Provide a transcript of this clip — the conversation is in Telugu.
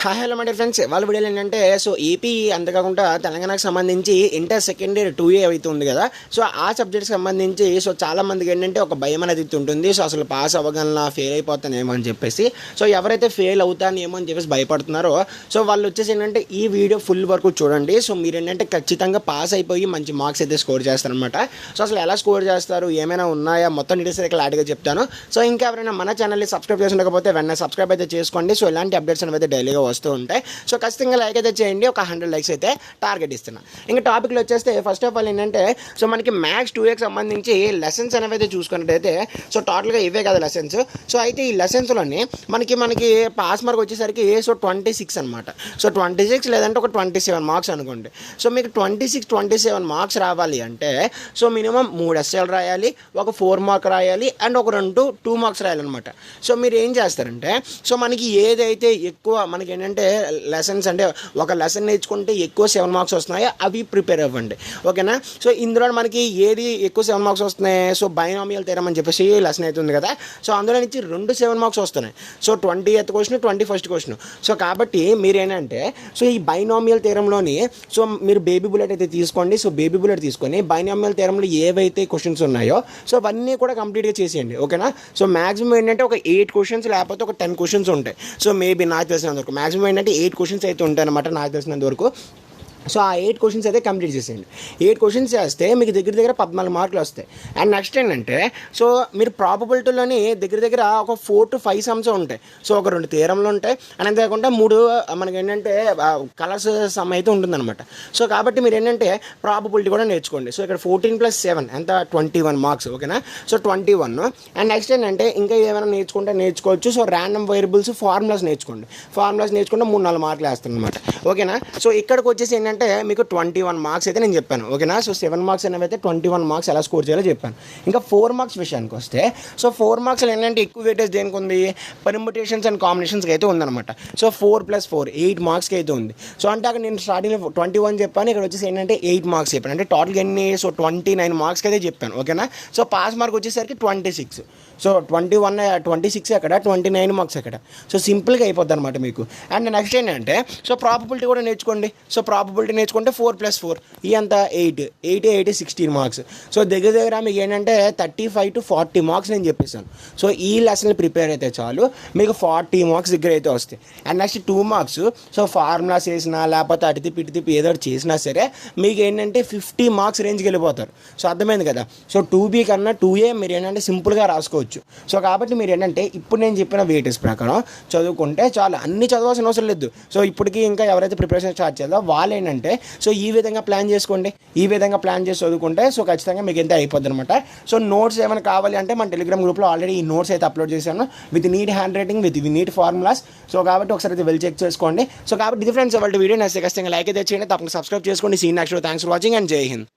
హలో మై డియర్ ఫ్రెండ్స్, వాళ్ళ వీడియోలు ఏంటంటే ఏపీ అంతేకాకుండా తెలంగాణకు సంబంధించి ఇంటర్ సెకండ్ ఇయర్ 2A అయితే ఉంది కదా. ఆ సబ్జెక్ట్కి సంబంధించి చాలా మందికి ఏంటంటే ఒక భయం అనేది ఉంటుంది. అసలు పాస్ అవ్వగలనా, ఫెయిల్ అయిపోతానేమో అని చెప్పేసి ఎవరైతే ఫెయిల్ అవుతానేమో అని చెప్పేసి భయపడుతున్నారో వాళ్ళు వచ్చేసి ఏంటంటే ఈ వీడియో ఫుల్ వరకు చూడండి. మీరు ఏంటంటే ఖచ్చితంగా పాస్ అయిపోయి మంచి మార్క్స్ అయితే స్కోర్ చేస్తారనమాట. అసలు ఎలా స్కోర్ చేస్తారు, ఏమైనా ఉన్నాయా, మొత్తం డీటెయిల్స్ అయితే క్లారిటీగా చెప్తాను. ఇంకా ఎవరైనా మన ఛానల్ని సబ్స్క్రైబ్ చేసుకుంటకపోతే వెంటనే సబ్స్క్రైబ్ అయితే చేసుకోండి. ఇలాంటి అప్డేట్స్ అయితే డైలీగా వస్తూ ఉంటాయి. ఖచ్చితంగా లైక్ అయితే చేయండి. ఒక 100 లైక్స్ అయితే టార్గెట్ ఇస్తున్నా. ఇంకా టాపిక్లో వచ్చేస్తే ఫస్ట్ ఆఫ్ ఆల్ ఏంటంటే మనకి మ్యాథ్స్ 2Aకి సంబంధించి లెసన్స్ అనేవి అయితే చూసుకున్నట్టయితే టోటల్గా ఇవే కదా లెసన్స్. అయితే ఈ లెసన్స్లోని మనకి పాస్ మార్క్ వచ్చేసరికి 26 అనమాట. 26 లేదంటే ఒక 27 మార్క్స్ అనుకోండి. మీకు 27 మార్క్స్ రావాలి అంటే మినిమం 3 ఎస్ఏలు రాయాలి, ఒక 4 మార్క్ రాయాలి అండ్ ఒక 2 మార్క్స్ రాయాలన్నమాట. మీరు ఏం చేస్తారంటే మనకి ఏదైతే ఎక్కువ మనకి ఏంటంటే లెసన్స్ అంటే ఒక లెసన్ నేర్చుకుంటే ఎక్కువ 7 మార్క్స్ వస్తున్నాయో అవి ప్రిపేర్ అవ్వండి, ఓకేనా. ఇందులో మనకి ఏది ఎక్కువ 7 మార్క్స్ వస్తున్నాయి, బైనామియల్ థియరమ్ అని చెప్పేసి లెసన్ అయితే ఉంది కదా. అందులో నుంచి 2 7 మార్క్స్ వస్తున్నాయి. 20th question, 21st question. కాబట్టి మీరు ఏంటంటే ఈ బైనామియల్ థియరంలోని మీరు బేబీ బుల్లెట్ అయితే తీసుకోండి. బేబీ బుల్లెట్ తీసుకొని బైనామియల్ థియరంలో ఏవైతే క్వశ్చన్స్ ఉన్నాయో అవన్నీ కూడా కంప్లీట్గా చేసేయండి, ఓకేనా. మ్యాక్సిమం ఏంటంటే ఒక 8 క్వశ్చన్స్ లేకపోతే ఒక 10 క్వశ్చన్స్ ఉంటాయి. మేబీ నాకు తెలిసినంత వరకు మ్యాక్సిమం ఏంటంటే 8 క్వశ్చన్స్ అయితే ఉంటాయి అనమాట నాకు తెలిసినంత వరకు. ఆ 8 క్వశ్చన్స్ అయితే కంప్లీట్ చేసేయండి. 8 క్వశ్చన్స్ చేస్తే మీకు దగ్గర 14 మార్కులు వస్తాయి. అండ్ నెక్స్ట్ ఏంటంటే మీరు ప్రాబబిలిటీలోని దగ్గర ఒక 4 to 5 సమ్స్ ఉంటాయి. ఒక 2 థియరంలు ఉంటాయి అండ్ అంతేకాకుండా 3 మనకి ఏంటంటే కలర్స్ సమ్ అయితే ఉంటుందన్నమాట. కాబట్టి మీరు ఏంటంటే ప్రాబబిలిటీ కూడా నేర్చుకోండి. ఇక్కడ 14 + 7 ఎంత 21 మార్క్స్, ఓకేనా. 21. అండ్ నెక్స్ట్ ఏంటంటే ఇంకా ఏమైనా నేర్చుకోవచ్చు. ర్యాండమ్ వేరియబుల్స్ ఫార్ములాస్ నేర్చుకుంటే 3-4 మార్కులు వేస్తాను అనమాట, ఓకేనా. ఇక్కడికి వచ్చేసి ఏంటంటే మీకు 21 మార్క్స్ అయితే నేను చెప్పాను, ఓకేనా. 7 మార్క్స్ అనేవి అయితే 21 మార్క్స్ ఎలా స్కోర్ చేయాలో చెప్పాను. ఇంకా 4 మార్క్స్ విషయానికి వస్తే 4 మార్క్స్లో ఏంటంటే ఎక్కువ వెయిటేజ్ దేనికి ఉంది, పర్ముటేషన్స్ అండ్ కాంబినేషన్స్కి అయితే ఉందన్నమాట. 4 + 4 8 మార్క్స్కి అయితే ఉంది. అంటే అక్కడ నేను స్టార్టింగ్లో 21 చెప్పాను, ఇక్కడ వచ్చేసి ఏంటంటే 8 మార్క్స్ చెప్పాను. అంటే టోటల్గా ఎన్ని 29 మార్క్స్కి అయితే చెప్పాను, ఓకేనా. పాస్ మార్క్ వచ్చేసరికి 26. 26 అక్కడ, 29 మార్క్స్ అక్కడ. సింపుల్గా అయిపోద్ది అనమాట మీకు. అండ్ నెక్స్ట్ ఏంటంటే ప్రాబబిలిటీ కూడా నేర్చుకోండి. ప్రాబబిలిటీ నేర్చుకుంటే 4 + 4 ఈ అంత 8 16 మార్క్స్. దగ్గర మీకు ఏంటంటే 35 to 40 మార్క్స్ నేను చెప్పేసాను. ఈ లెసన్ ప్రిపేర్ అయితే చాలు మీకు 40 మార్క్స్ దగ్గర అయితే వస్తాయి. అండ్ నెక్స్ట్ 2 మార్క్స్ ఫార్ములాస్ వేసినా లేకపోతే అటు తిప్పి ఏదో చేసినా సరే మీకు ఏంటంటే 50 మార్క్స్ రేంజ్కి వెళ్ళిపోతారు. అర్థమైంది కదా. 2B కన్నా 2A మీరు ఏంటంటే సింపుల్గా రాసుకోవచ్చు. కాబట్టి మీరు ఏంటంటే ఇప్పుడు నేను చెప్పిన వెయిటేజ్ ప్రకారం చదువుకుంటే చాలు, అన్ని చదవాల్సిన అవసరం లేదు. ఇప్పటికీ ఇంకా ఎవరైతే ప్రిపరేషన్ స్టార్ట్ చేద్దాం వాళ్ళు ఏంటంటే ఈ విధంగా ప్లాన్ చేసుకోండి. ఈ విధంగా ప్లాన్ చేసి చదువుకుంటే ఖచ్చితంగా మీకు ఎంత అయిపోద్ది అనమాట. నోట్స్ ఏమైనా కావాలి అంటే మన టెలిగ్రామ్ గ్రూప్లో ఆల్రెడీ ఈ నోట్స్ అయితే అప్లోడ్ చేశాను with neat handwriting, with neat formulas. కాబట్టి ఒకసారి అయితే వెల్ చెక్ చేసుకోండి. కాబట్టి ఫ్రెండ్స్ వాళ్ళ వీడియో నచ్చితే ఖచ్చితంగా లైక్ అయితే చేయండి, తప్పకుండా సబ్స్క్రైబ్ చేసుకోండి. Seen next. Thanks for watching and Jai Hind.